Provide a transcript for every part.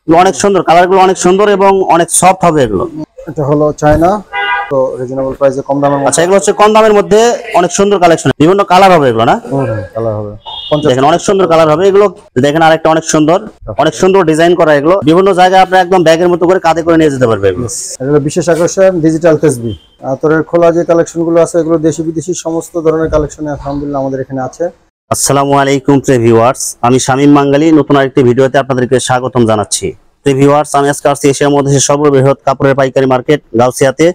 অনেক সুন্দর, কালারগুলো অনেক সুন্দর এবং অনেক সফট হবে এগুলো। এটা হলো চায়না, তো রিজনেবল প্রাইসে কম দামের মধ্যে। আচ্ছা, এগুলো হচ্ছে কম দামের মধ্যে অনেক সুন্দর কালেকশন, বিভিন্ন কালার হবে এগুলো না? কালার হবে, দেখেন অনেক সুন্দর কালার হবে এগুলো। দেখেন আরেকটা অনেক সুন্দর ডিজাইন করা এগুলো। বিভিন্ন জায়গায় আপনি একদম ব্যাগের মতো করে কাঁধে করে নিয়ে যেতে পারবে এগুলো। এগুলো বিশেষ আকর্ষণ ডিজিটাল তাসবিহ। আতরের খোলা যে কালেকশন গুলো আছে এগুলো দেশি বিদেশি সমস্ত ধরনের কালেকশন আলহামদুলিল্লাহ আমাদের এখানে আছে। আসসালামু আলাইকুম ভিউয়ার্স, আমি শামীম বাঙ্গালী নতুন আরেকটি ভিডিওতে আপনাদেরকে স্বাগতম জানাচ্ছি। ভিউয়ার্স, আমি আজকে আসছি এশিয়ার মধ্যে সর্ববৃহৎ কাপড়ের পাইকারি মার্কেট গাউসিয়াতে।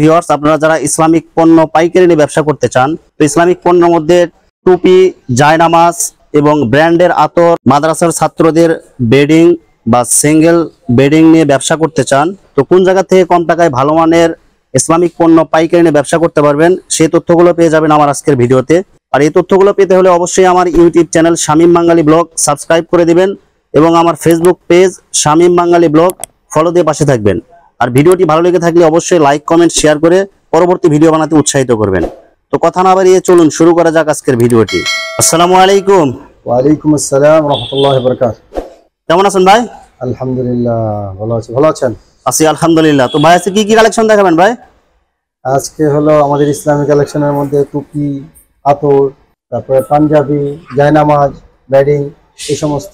ভিউয়ার্স, আপনারা যারা ইসলামিক পণ্য পাইকারি নিয়ে ব্যবসা করতে চান, তো ইসলামিক পণ্যের মধ্যে টুপি, জায়নামাজ এবং ব্র্যান্ডের আতর, মাদ্রাসার ছাত্রদের বেডিং বা সিঙ্গেল বেডিং নিয়ে ব্যবসা করতে চান, তো কোন জায়গা থেকে কম টাকায় ভালো মানের ইসলামিক পণ্য পাইকারি নিয়ে ব্যবসা করতে পারবেন, সেই তথ্যগুলো পেয়ে যাবেন আমার আজকের ভিডিওতে। আর এই তথ্যগুলো পেতে হলে অবশ্যই আমার ইউটিউব চ্যানেল শামীম বাঙ্গালী ব্লগ সাবস্ক্রাইব করে দিবেন এবং আমার ফেসবুক পেজ শামীম বাঙ্গালী ব্লগ ফলো দিয়ে পাশে থাকবেন। আর ভিডিওটি ভালো লেগে থাকলে অবশ্যই লাইক, কমেন্ট, শেয়ার করে পরবর্তী ভিডিও বানাতে উৎসাহিত করবেন। তো কথা না বাড়িয়ে চলুন শুরু করা যাক আজকের ভিডিওটি। আসসালামু আলাইকুম। ওয়ালাইকুম আসসালাম ওয়া রাহমাতুল্লাহি ওয়া বারাকাতুহু। কেমন আছেন ভাই? আলহামদুলিল্লাহ ভালো আছি, ভালো আছেন? আছি আলহামদুলিল্লাহ। তো ভাই আজকে কি কি কালেকশন দেখাবেন ভাই? আজকে হলো আমাদের ইসলামিক কালেকশনের মধ্যে টুপি, আতর, তারপরে পাঞ্জাবি, জায়নামাজ, বেডিং, এই সমস্ত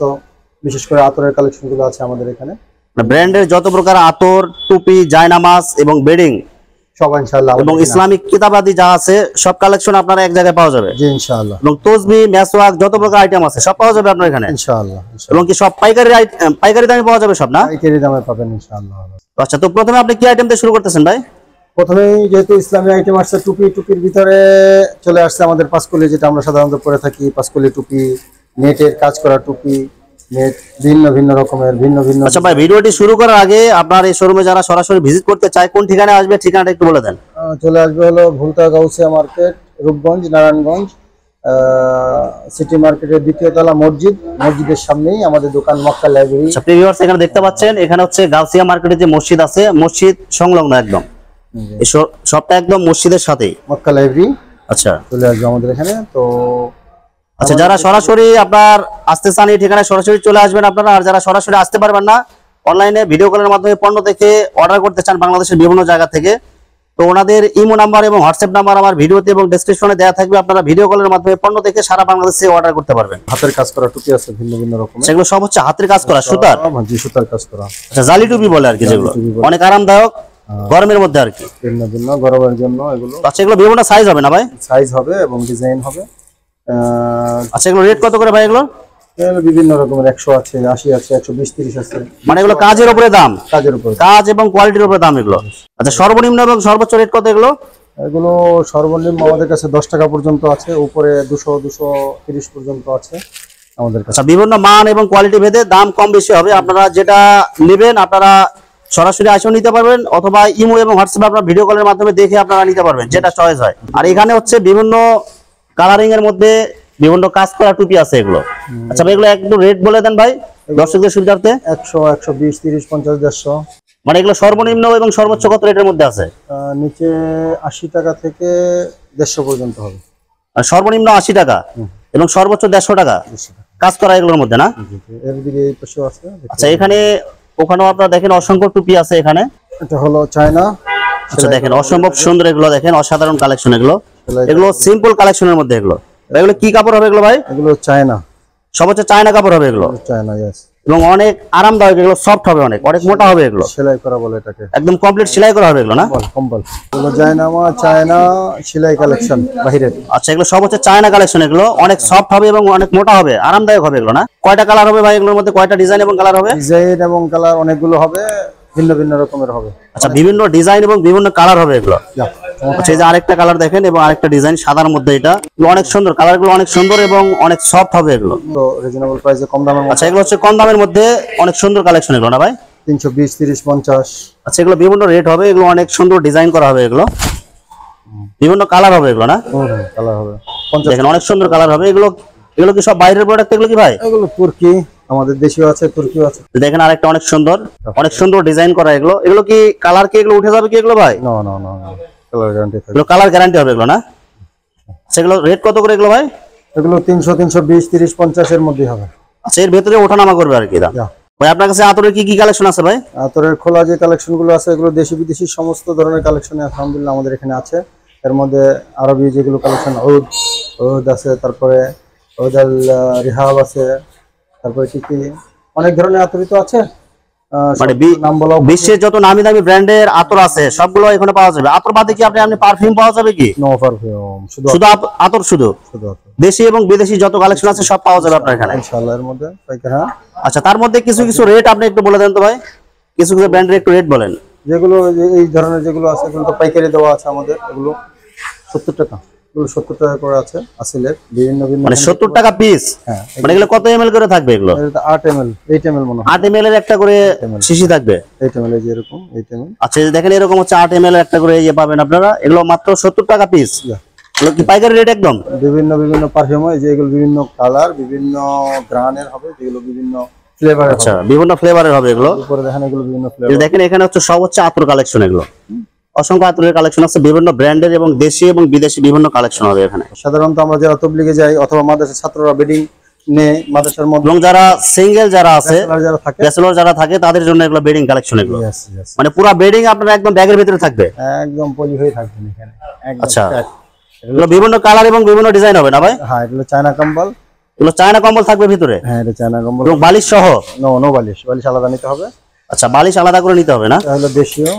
বিশেষ করে আতরের কালেকশনগুলো আছে আমাদের এখানে। ব্র্যান্ডের যত প্রকার আতর, টুপি, জায়নামাজ এবং বেডিং সব ইনশাআল্লাহ এবং ইসলামিক কিতাবাদি যা আছে সব কালেকশন আপনারা এক জায়গায় পাওয়া যাবে। জি ইনশাআল্লাহ। এবং তসবিহ, মেসওয়াক, যত প্রকার আইটেম আছে সব পাওয়া যাবে আপনার এখানে ইনশাআল্লাহ। এবং কি সব পাইকারি দামে পাওয়া যাবে সব না? পাইকারি দামে পাবেন ইনশাআল্লাহ। আচ্ছা, তো প্রথমে আপনি কি আইটেম দিয়ে শুরু করতেছেন ভাই? প্রথমেই যেহেতু ইসলামী আইটেম আসছে, টুপির ভিতরে চলে আসছে আমাদের পাঁচকলি, যেটা আমরা সাধারণত পরে থাকি। পাঁচকলি টুপি, নেটের কাজ করা টুপি, নেট ভিন্ন ভিন্ন রকমের, ভিন্ন ভিন্ন। আচ্ছা ভাই, ভিডিওটি শুরু করার আগে আপনার এই শোরুমে যারা সরাসরি ভিজিট করতে চায় কোন ঠিকানায় আসবে, ঠিকানাটা একটু বলে দেন। চলে আসবে হলো ভুলতা গাউসিয়া মার্কেট, রূপগঞ্জ, নারায়ণগঞ্জ সিটি মার্কেটের দ্বিতীয় তলা মসজিদের সামনেই আমাদের দোকান, মক্কা লাইব্রেরি। আচ্ছা ভিউয়ার্স, এখানে দেখতে পাচ্ছেন এখানে হচ্ছে গাউসিয়া মার্কেটে যে মসজিদ আছে, মসজিদ সংলগ্ন একদম, এই সবটা একদম মসজিদের সাথেই মক্কা লাইব্রেরি। আচ্ছা, চলে আসবে আমাদের এখানে। তো আচ্ছা, যারা সরাসরি আপনার আসতে চান এই ঠিকানায় সরাসরি চলে আসবেন আপনারা। আর যারা সরাসরি আসতে পারবেন না, অনলাইনে ভিডিও কলের মাধ্যমে পণ্য দেখে অর্ডার করতে চান বাংলাদেশের বিভিন্ন জায়গা থেকে, তো ওনাদের ইমো নাম্বার এবং হোয়াটসঅ্যাপ নাম্বার আমার ভিডিওতে এবং ডেসক্রিপশনে দেওয়া থাকবে। আপনারা ভিডিও কলের মাধ্যমে পণ্য দেখে সারা বাংলাদেশে অর্ডার করতে পারবেন। হাতের কাজ করা টুপি আছে ভিন্ন ভিন্ন রকমের, সেগুলো সব হচ্ছে হাতের কাজ করা, সুতার। জি, সুতার কাজ করা। আচ্ছা, জালি টুপি বলে আর কি, যেগুলো অনেক আরামদায়ক গরমের মধ্যে আর কি, ভিন্ন ভিন্ন গরমের জন্য এগুলো। আচ্ছা, এগুলো বিভিন্ন সাইজ হবে না ভাই? সাইজ হবে এবং ডিজাইন হবে। আচ্ছা, এগুলো রেট কত করে ভাই? এগুলো বিভিন্ন রকমের 100 আছে, 80 আছে, 120, 30 আছে। মানে এগুলো কাজের উপরে দাম, কাজের উপরে, কাজ এবং কোয়ালিটির উপরে দাম এগুলো। আচ্ছা, সর্বনিম্ন এবং সর্বোচ্চ রেট কত এগুলো? এগুলো সর্বনিম্ন আমাদের কাছে 10 টাকা পর্যন্ত আছে, উপরে 200, 230 পর্যন্ত আছে আমাদের কাছে। আচ্ছা, বিভিন্ন মান এবং কোয়ালিটি ভেদে দাম কম বেশি হবে। আপনারা যেটা নেবেন আপনারা সরাসরি আসেও নিতে পারবেন, অথবা ইমো এবং হোয়াটসঅ্যাপে আপনারা ভিডিও কলের মাধ্যমে দেখে আপনারা নিতে পারবেন, যেটা চয়েস হয়। আর এখানে হচ্ছে বিভিন্ন কালারিং এর মধ্যে বিভিন্ন কাজ করা টুপি আছে এগুলো। আচ্ছা ভাই, এগুলো একটু রেট বলে দেন ভাই দর্শকদের সুবিধার্থে। 100, 120, 30, 50, 150। মানে এগুলো সর্বনিম্ন এবং সর্বোচ্চ কত রেটের মধ্যে আছে? নিচে 80 টাকা থেকে 150 পর্যন্ত হবে। আর সর্বনিম্ন 80 টাকা এবং সর্বোচ্চ 150 টাকা কাজ করা এগুলোর মধ্যে না? এর দিকে এই পাশেও আছে। আচ্ছা, এখানে ওখানেও আপনারা দেখেন অসংখ্য টুপি আছে এখানে। এটা হলো চায়না। আচ্ছা, দেখেন অসম্ভব সুন্দর এগুলো, দেখেন অসাধারণ কালেকশন এগুলো। এগুলো সিম্পল কালেকশনের মধ্যে এগুলো। এগুলো কি কাপড় হবে এগুলো ভাই? এগুলো চায়না, সবচেয়ে চায়না কাপড় হবে এগুলো চায়না, यस। এবং অনেক আরামদায়ক, এগুলো সফট হবে, অনেক অনেক মোটা হবে এগুলো, সেলাই করা বলে এটাকে, একদম কমপ্লিট সেলাই করা হবে এগুলো না? কম্বল। এগুলো জায়নামা চায়না সেলাই কালেকশন বাহিরের। আচ্ছা, এগুলো সব হচ্ছে চায়না কালেকশন, এগুলো অনেক সফট হবে এবং অনেক মোটা হবে, আরামদায়ক হবে এগুলো না? কয়টা কালার হবে ভাই এগুলোর মধ্যে? কয়টা ডিজাইন এবং কালার হবে? ডিজাইন এবং কালার অনেকগুলো হবে, ভিন্ন ভিন্ন রকমের হবে। আচ্ছা, বিভিন্ন ডিজাইন এবং বিভিন্ন কালার হবে এগুলো। আচ্ছা, এই যে আরেকটা কালার দেখেন এবং আরেকটা ডিজাইন সাদার মধ্যে, এটা অনেক সুন্দর, কালারগুলো অনেক সুন্দর এবং অনেক সফট হবে এগুলো। তো রিজনেবল প্রাইসে কম দামের মধ্যে। আচ্ছা, এগুলো হচ্ছে কম দামের মধ্যে অনেক সুন্দর কালেকশন এগুলো না ভাই? 320, 30, 50। আচ্ছা, এগুলো বিভিন্ন রেট হবে, এগুলো অনেক সুন্দর ডিজাইন করা হবে এগুলো, বিভিন্ন কালার হবে এগুলো না? কালার হবে, দেখেন অনেক সুন্দর কালার হবে এগুলো। এগুলো কি সব বাইরের প্রোডাক্ট এগুলো কি ভাই? এগুলো তুর্কি, আমাদের দেশীয় আছে, তুর্কিও আছে। দেখেন আরেকটা অনেক সুন্দর ডিজাইন করা এগুলো। এগুলো কি কালার কি এগুলো উঠে যাবে কি এগুলো ভাই? না না না, কালার গ্যারান্টি থাকবে। এগুলো কালার গ্যারান্টি হবে এগুলো না? সেগুলো রেট কত করে এগুলো ভাই? এগুলো 300, 320, 30, 50 এর মধ্যে হবে। আচ্ছা, এর ভেতরে ওঠানামা করবে আর কি দাম। ভাই আপনার কাছে আতরের কি কি কালেকশন আছে ভাই? আতরের খোলা যে কালেকশন গুলো আছে এগুলো দেশি বিদেশি সমস্ত ধরনের কালেকশন আলহামদুলিল্লাহ আমাদের এখানে আছে। এর মধ্যে আরবি যেগুলো কালেকশন ওদ আছে, তারপরে ওদ আল রিহাব আছে, তারপরে কি অনেক ধরনের আতরই তো আছে। মানে নাম বলা বিশ্বের যত নামি দামি ব্র্যান্ডের আতর আছে সবগুলো এখানে পাওয়া যাবে। আতর বাদে কি আপনি পারফিউম পাওয়া যাবে কি? নো পারফিউম, শুধু শুধু আতর, শুধু আতর। দেশি এবং বিদেশি যত কালেকশন আছে সব পাওয়া যাবে আপনার এখানে ইনশাআল্লাহ। এর মধ্যে হ্যাঁ। আচ্ছা, তার মধ্যে কিছু কিছু রেট আপনি একটু বলে দেন তো ভাই, কিছু কিছু ব্র্যান্ডের একটু রেট বলেন। যেগুলো এই ধরনের যেগুলো আছে এগুলো তো পাইকারি দেওয়া আছে আমাদের। এগুলো 70 টাকা, এগুলো 70 টাকা করে আছে আসলে বিভিন্ন বিভিন্ন মানে 70 টাকা পিস। হ্যাঁ, মানে এগুলো কত ml করে থাকবে? এগুলো 8 ml 8 ml মনে হয় 8 ml এর একটা করে শিশি থাকবে। 8 ml এই যে এরকম 8 ml। আচ্ছা, এই যে দেখেন এরকম হচ্ছে 8 ml এর একটা করে ইয়ে পাবেন আপনারা। এগুলো মাত্র 70 টাকা পিস। এগুলো কি পাইকারি রেট একদম? বিভিন্ন বিভিন্ন পারফিউম হয় যে এগুলো বিভিন্ন কালার বিভিন্ন গ্রানের হবে, যেগুলো বিভিন্ন ফ্লেভারের হবে। আচ্ছা, বিভিন্ন ফ্লেভারের হবে এগুলো। উপরে দেখেন এগুলো বিভিন্ন এই ফ্লেভার। দেখেন এখানে হচ্ছে সব হচ্ছে আতর কালেকশন। এগুলো অসংখ্য আতরের কালেকশন আছে, বিভিন্ন ব্র্যান্ডের এবং দেশি এবং বিদেশি বিভিন্ন কালেকশন হবে এখানে। সাধারণত আমরা যারা তবলিগে যাই অথবা মাদ্রাসার ছাত্ররা বেডিং নেই মাদ্রাসার মধ্যে, এবং যারা সিঙ্গেল যারা আছে, যারা থাকে ব্যাচেলর যারা থাকে তাদের জন্য এগুলো বেডিং কালেকশন। এগুলো Yes, yes। মানে পুরো বেডিং আপনার একদম ব্যাগের ভিতরে থাকবে, একদম পলি হয়ে থাকবেন এখানে একদম। আচ্ছা, pack। এগুলো বিভিন্ন কালার এবং বিভিন্ন ডিজাইন হবে না ভাই? হ্যাঁ, এগুলো চায়না কম্বল। এগুলো চায়না কম্বল থাকবে ভিতরে হ্যাঁ, এটা চায়না কম্বল এবং বালিশ সহ। নো বালিশ, বালিশ আলাদা নিতে হবে। আচ্ছা, বালিশ আলাদা করে নিতে হবে না? এটা হলো দেশীয়।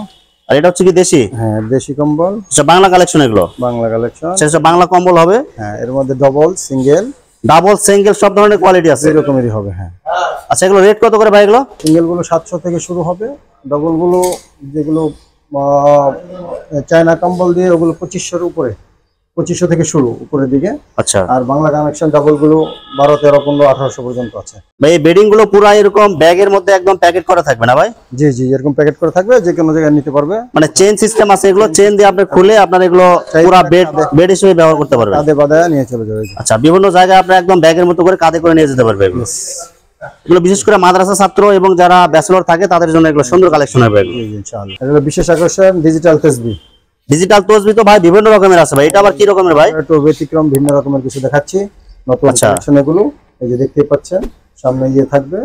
আর এটা হচ্ছে কি দেশি? হ্যাঁ, দেশি কম্বল। আচ্ছা, বাংলা কালেকশন এগুলো? বাংলা কালেকশন। আচ্ছা, বাংলা কম্বল হবে। হ্যাঁ, এর মধ্যে ডবল সিঙ্গেল ডাবল সিঙ্গেল সব ধরনের কোয়ালিটি আছে, এই রকমেরই হবে। হ্যাঁ। আচ্ছা, এগুলো রেট কত করে ভাই? এগুলো সিঙ্গেল গুলো 700 থেকে শুরু হবে, ডবল গুলো যেগুলো চায়না কম্বল দিয়ে ওগুলো 2500 উপরে, 2500 থেকে শুরু উপরের দিকে। আচ্ছা, আর বাংলা কানেকশন ডাবল গুলো 12, 13, 15, 1800 পর্যন্ত আছে। ভাই এই বেডিং গুলো পুরো এরকম ব্যাগের মধ্যে একদম প্যাকেট করা থাকবে না ভাই? জি জি, এরকম প্যাকেট করে থাকবে, যে কোনো জায়গায় নিতে পারবে। মানে চেন সিস্টেম আছে, এগুলো চেন দিয়ে আপনি খুলে আপনার এগুলো পুরো বেড হিসেবে ব্যবহার করতে পারবেন। কাঁধে বাঁধায় নিয়ে চলে যাবে। আচ্ছা, বিভিন্ন জায়গায় আপনি একদম ব্যাগের মতো করে কাঁধে করে নিয়ে যেতে পারবে এগুলো। এগুলো বিশেষ করে মাদ্রাসা ছাত্র এবং যারা ব্যাচেলর থাকে তাদের জন্য এগুলো সুন্দর কালেকশন হবে এগুলো। জি জি, ইনশাআল্লাহ। এগুলো বিশেষ আকর্ষণ ডিজিটাল তাসবিহ। ডিজিটাল তসবি তো ভাই বিভিন্ন রকমের আছে ভাই, এটা আবার কি রকমের ভাই? একটু ব্যতিক্রম ভিন্ন রকমের কিছু দেখাচ্ছি, নতুন আচ্ছা। কালেকশন এগুলো। এই যে দেখতে পাচ্ছেন সামনে ইয়ে থাকবে,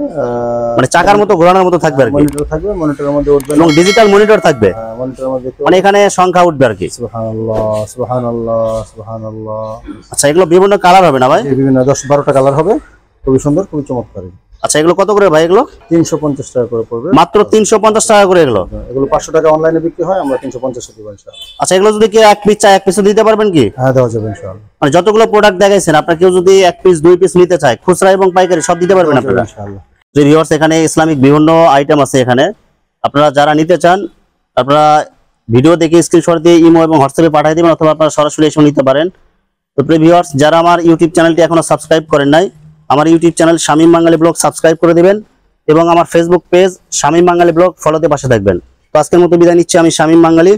মানে চাকার মতো ঘোরানোর মতো থাকবে আর কি, মনিটর থাকবে, মনিটরের মধ্যে উঠবে, এবং ডিজিটাল মনিটর থাকবে, মনিটরের মধ্যে মানে এখানে সংখ্যা উঠবে আর কি। সুবহানাল্লাহ সুবহানাল্লাহ সুবহানাল্লাহ। আচ্ছা, এগুলো বিভিন্ন কালার হবে না ভাই? এই বিভিন্ন 10-12টা কালার হবে, খুবই সুন্দর, খুবই চমৎকার। আচ্ছা, এগুলো কত করে ভাই? এগুলো 350 টাকা করে পড়বে, মাত্র 350 টাকা করে এগুলো। এগুলো 500 টাকা অনলাইনে বিক্রি হয়, আমরা 350 দিব ইনশাআল্লাহ। আচ্ছা, এগুলো যদি কেউ এক পিস চায় এক পিসও দিতে পারবেন কি? হ্যাঁ, দেওয়া যাবে ইনশাআল্লাহ। মানে যতগুলো প্রোডাক্ট দেখাইছেন আপনার কেউ যদি এক পিস দুই পিস নিতে চায়, খুচরা এবং পাইকারি সব দিতে পারবেন আপনারা ইনশাআল্লাহ। যে ভিউয়ার্স, এখানে ইসলামিক বিভিন্ন আইটেম আছে এখানে। আপনারা যারা নিতে চান আপনারা ভিডিও দেখে স্ক্রিনশট দিয়ে ইমো এবং হোয়াটসঅ্যাপে পাঠিয়ে দিবেন, অথবা আপনারা সরাসরি এসে নিতে পারেন। তো প্রিয় ভিউয়ার্স, যারা আমার ইউটিউব চ্যানেলটি এখনো সাবস্ক্রাইব করেন নাই, আমার ইউটিউব চ্যানেল শামীম বাঙালি ব্লগ সাবস্ক্রাইব করে দিবেন, এবং আমার ফেসবুক পেজ শামীম বাঙালি ব্লগ ফলোতে পাশে থাকবেন। তো আজকের মতো বিদায় নিচ্ছি আমি শামীম বাঙালি।